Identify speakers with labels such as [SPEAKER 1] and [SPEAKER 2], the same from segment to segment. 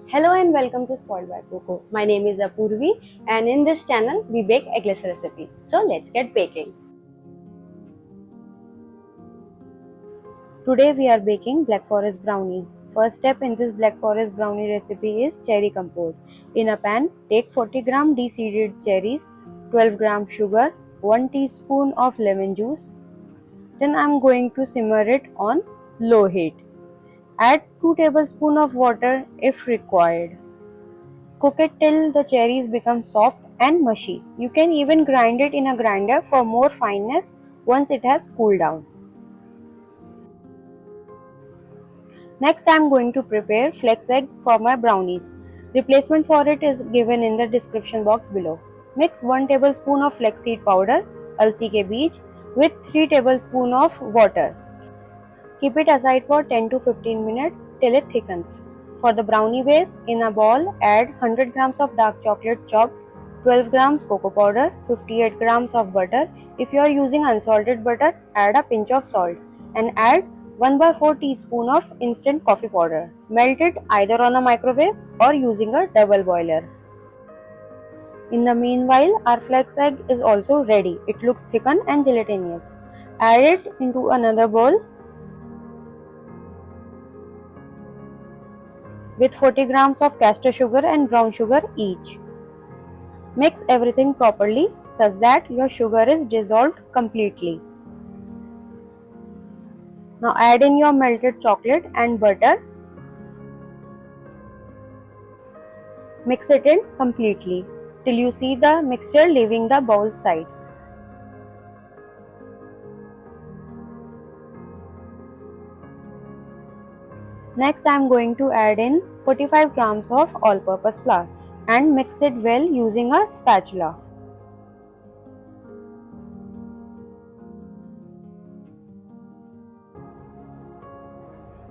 [SPEAKER 1] Hello and welcome to Spoiled by Coco. My name is Apurvi and in this channel we bake eggless recipe. So let's get baking. Today we are baking Blackforest brownies. First step in this Blackforest brownie recipe is cherry compote. In a pan, take 40 gram de-seeded cherries, 12 gram sugar, 1 teaspoon of lemon juice. Then I am going to simmer it on low heat. Add 2 tablespoons of water if required. Cook it till the cherries become soft and mushy. You can even grind it in a grinder for more fineness once it has cooled down. Next I am going to prepare flax egg for my brownies. Replacement for it is given in the description box below. Mix 1 tablespoon of flaxseed powder, alsi ke beej, with 3 tablespoons of water. Keep it aside for 10 to 15 minutes till it thickens. For the brownie base, in a bowl, add 100 grams of dark chocolate chopped, 12 grams cocoa powder, 58 grams of butter. If you are using unsalted butter, add a pinch of salt and add 1/4 teaspoon of instant coffee powder. Melt it either on a microwave or using a double boiler. In the meanwhile, our flax egg is also ready. It looks thickened and gelatinous. Add it into another bowl with 40 grams of castor sugar and brown sugar each. Mix everything properly such that your sugar is dissolved completely. Now add in your melted chocolate and butter. Mix it in completely till you see the mixture leaving the bowl side. Next I am going to add in 45 grams of all-purpose flour and mix it well using a spatula.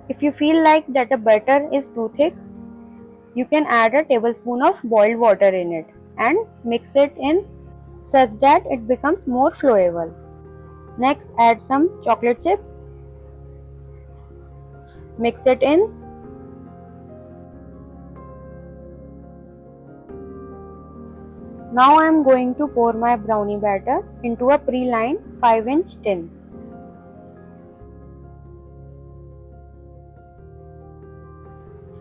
[SPEAKER 1] If you feel like that the batter is too thick, you can add a tablespoon of boiled water in it and mix it in such that it becomes more flowable. Next add some chocolate chips. Mix it in. Now I am going to pour my brownie batter into a pre-lined 5-inch tin.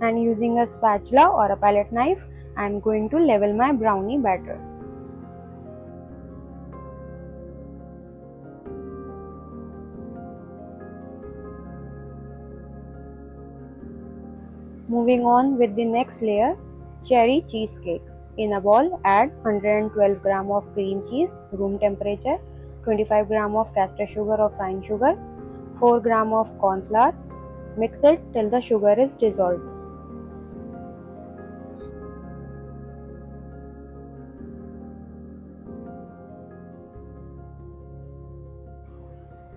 [SPEAKER 1] And using a spatula or a palette knife, I am going to level my brownie batter. Moving on with the next layer, cherry cheesecake. In a bowl, add 112 gram of cream cheese, room temperature, 25 gram of castor sugar or fine sugar, 4 gram of corn flour. Mix it till the sugar is dissolved.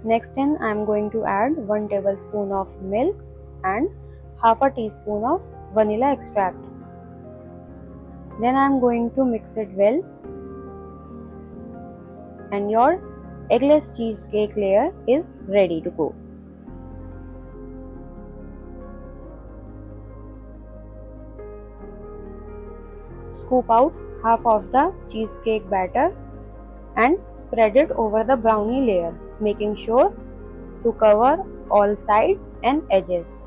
[SPEAKER 1] Next in, I am going to add 1 tablespoon of milk and half a teaspoon of vanilla extract. Then I am going to mix it well and your eggless cheesecake layer is ready to go. Scoop out half of the cheesecake batter and spread it over the brownie layer, making sure to cover all sides and edges.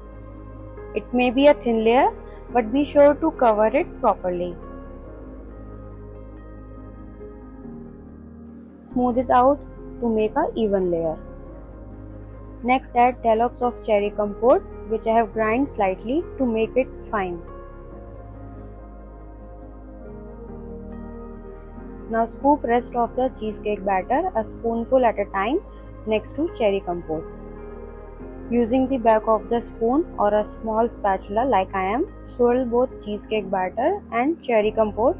[SPEAKER 1] It may be a thin layer, but be sure to cover it properly. Smooth it out to make an even layer. Next add dollops of cherry compote, which I have grind slightly to make it fine. Now scoop rest of the cheesecake batter a spoonful at a time next to cherry compote. Using the back of the spoon or a small spatula like I am, swirl both cheesecake batter and cherry compote,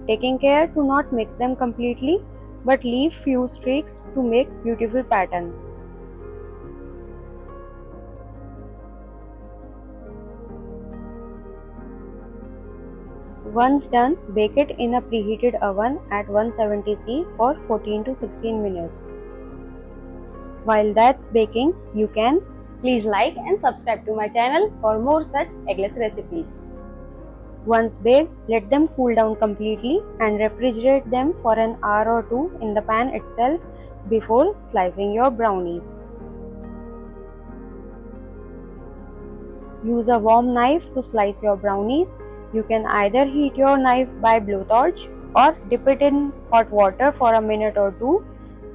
[SPEAKER 1] taking care to not mix them completely but leave few streaks to make beautiful pattern. Once done, bake it in a preheated oven at 170°C for 14 to 16 minutes. While that's baking, you can please like and subscribe to my channel for more such eggless recipes. Once baked, let them cool down completely and refrigerate them for an hour or two in the pan itself before slicing your brownies. Use a warm knife to slice your brownies. You can either heat your knife by blowtorch or dip it in hot water for a minute or two.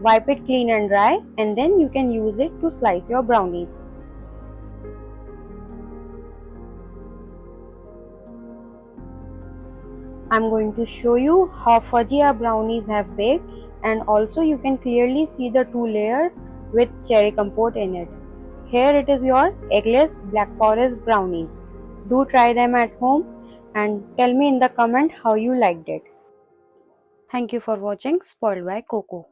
[SPEAKER 1] Wipe it clean and dry, and then you can use it to slice your brownies. I'm going to show you how fudgy our brownies have baked, and also you can clearly see the two layers with cherry compote in it. Here it is your eggless Black-forest brownies. Do try them at home and tell me in the comment how you liked it. Thank you for watching Spoiled by Coco.